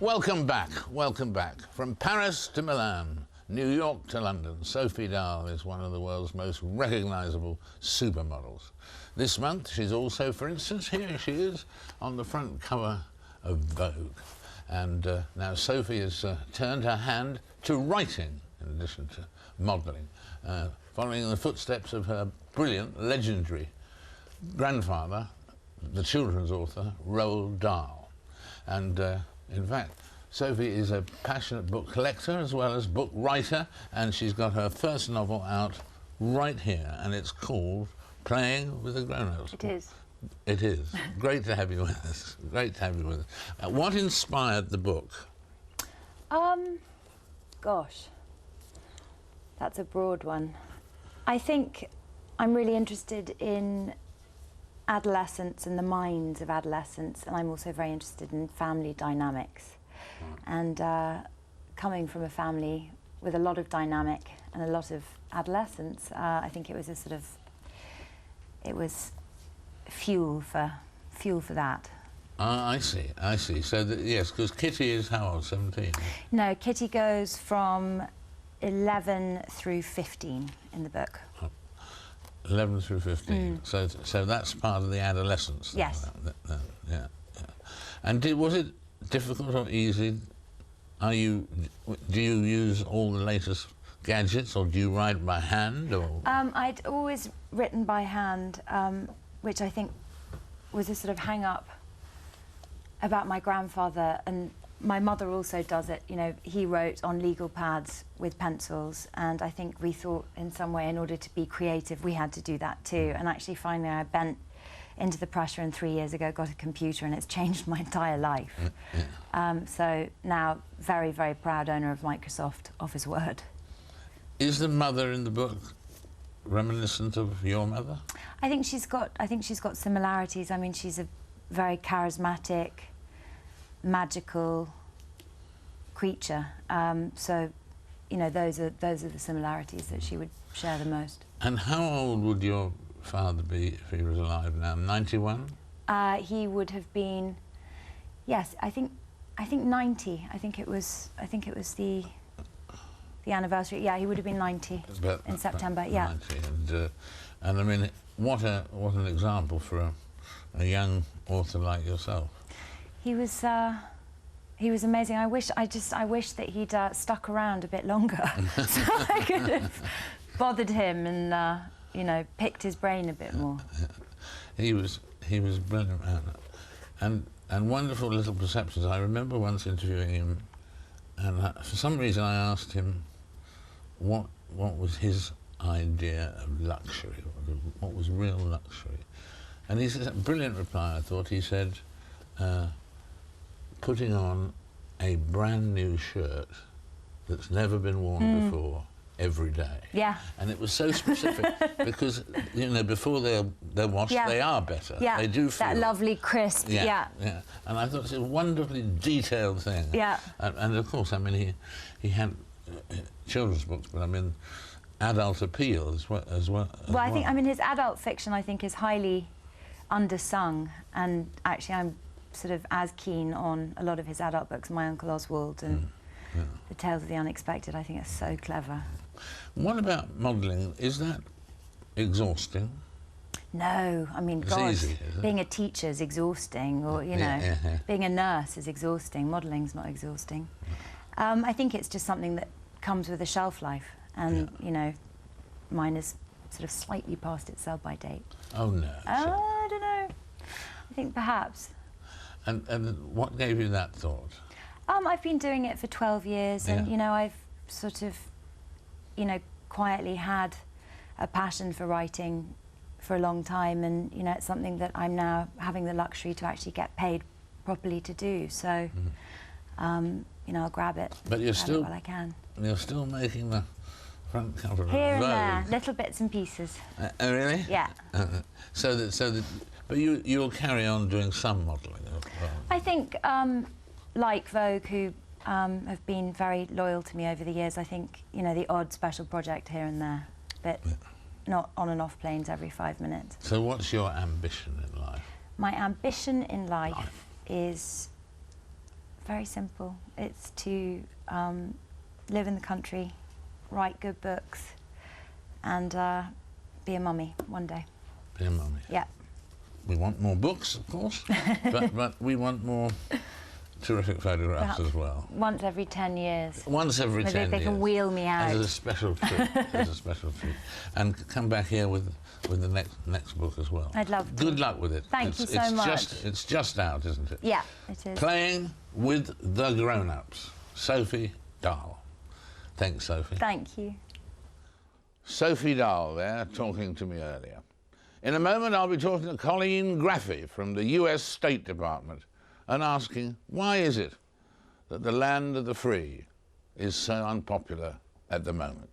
Welcome back, welcome back. From Paris to Milan, New York to London, Sophie Dahl is one of the world's most recognisable supermodels. This month she's also, for instance, here she is on the front cover of Vogue. And now Sophie has turned her hand to writing in addition to modelling, following in the footsteps of her brilliant, legendary grandfather, the children's author, Roald Dahl. And in fact, Sophie is a passionate book collector as well as book writer, and she's got her first novel out right here, and it's called Playing with the Grown-Ups. It is. It is. Great to have you with us. Great to have you with us. What inspired the book? Gosh, that's a broad one. I think I'm really interested in adolescence and the minds of adolescents, and I'm also very interested in family dynamics. And coming from a family with a lot of dynamic and a lot of adolescence, I think it was a sort of, it was fuel for that. I see, I see. So, yes, because Kitty is how old, 17? No, Kitty goes from 11 through 15 in the book. 11 through 15. So that's part of the adolescence. Yes. Yeah. And was it difficult or easy? Do you use all the latest gadgets, or do you write by hand? Or I'd always written by hand, which I think was a sort of hang-up about my grandfather, and my mother also does it. You know, he wrote on legal pads with pencils, and I think we thought in some way in order to be creative we had to do that too. And actually finally I bent into the pressure, and 3 years ago got a computer, and it's changed my entire life. So now very, very proud owner of Microsoft Office Word. Is the mother in the book reminiscent of your mother? I think she's got similarities. I mean, she's a very charismatic, magical creature. So, you know, those are the similarities that she would share the most. And how old would your father be if he was alive now? 91? He would have been, yes, I think 90. I think it was the anniversary. Yeah, he would have been 90 in September. Yeah. 90. And I mean, what an example for a young author like yourself. He was amazing. I wish that he'd stuck around a bit longer, so I could have bothered him and you know, picked his brain a bit more. He was brilliant, and wonderful little perceptions. I remember once interviewing him, and for some reason I asked him what was his idea of luxury, what was real luxury, and he said a brilliant reply. I thought he said, putting on a brand new shirt that's never been worn before every day. Yeah. And it was so specific because, you know, before they're washed, they are better. Yeah. They do feel that lovely crisp. Yeah. And I thought it's a wonderfully detailed thing. Yeah. And of course, I mean, he had children's books, but I mean, adult appeal as well. I mean, his adult fiction, I think, is highly undersung, and actually I'm sort of as keen on a lot of his adult books, My Uncle Oswald and The Tales of the Unexpected. I think it's so clever. What about modelling? Is that exhausting? No, I mean, it's God, easy, being a teacher is exhausting, or, you know, being a nurse is exhausting. Modelling's not exhausting. I think it's just something that comes with a shelf life, and, you know, mine is sort of slightly past its sell-by date. Oh, no. I don't know. I think perhaps. And what gave you that thought? I've been doing it for 12 years, and, you know, I've sort of, you know, quietly had a passion for writing for a long time, and, you know, it's something that I'm now having the luxury to actually get paid properly to do. So, you know, I'll grab it. But you're still, while I can. You're still making the front cover of here and Vogue. there, little bits and pieces. Oh, really? Yeah. But you'll carry on doing some modelling. I think, like Vogue, who have been very loyal to me over the years, I think, you know, the odd special project here and there, but not on and off planes every 5 minutes. So what's your ambition in life? My ambition in life is very simple. It's to live in the country, write good books, and be a mummy one day. Be a mummy. Yeah. We want more books, of course, but we want more terrific photographs as well. Once every 10 years. Once every 10 years. Maybe they can wheel me out. As a special treat. As a special treat. And come back here with the next book as well. I'd love to. Good luck with it. Thank you so much. It's just out, isn't it? Yeah, it is. Playing with the Grown-Ups. Sophie Dahl. Thanks, Sophie. Thank you. Sophie Dahl there, talking to me earlier. In a moment, I'll be talking to Colleen Graffy from the US State Department and asking, why is it that the land of the free is so unpopular at the moment?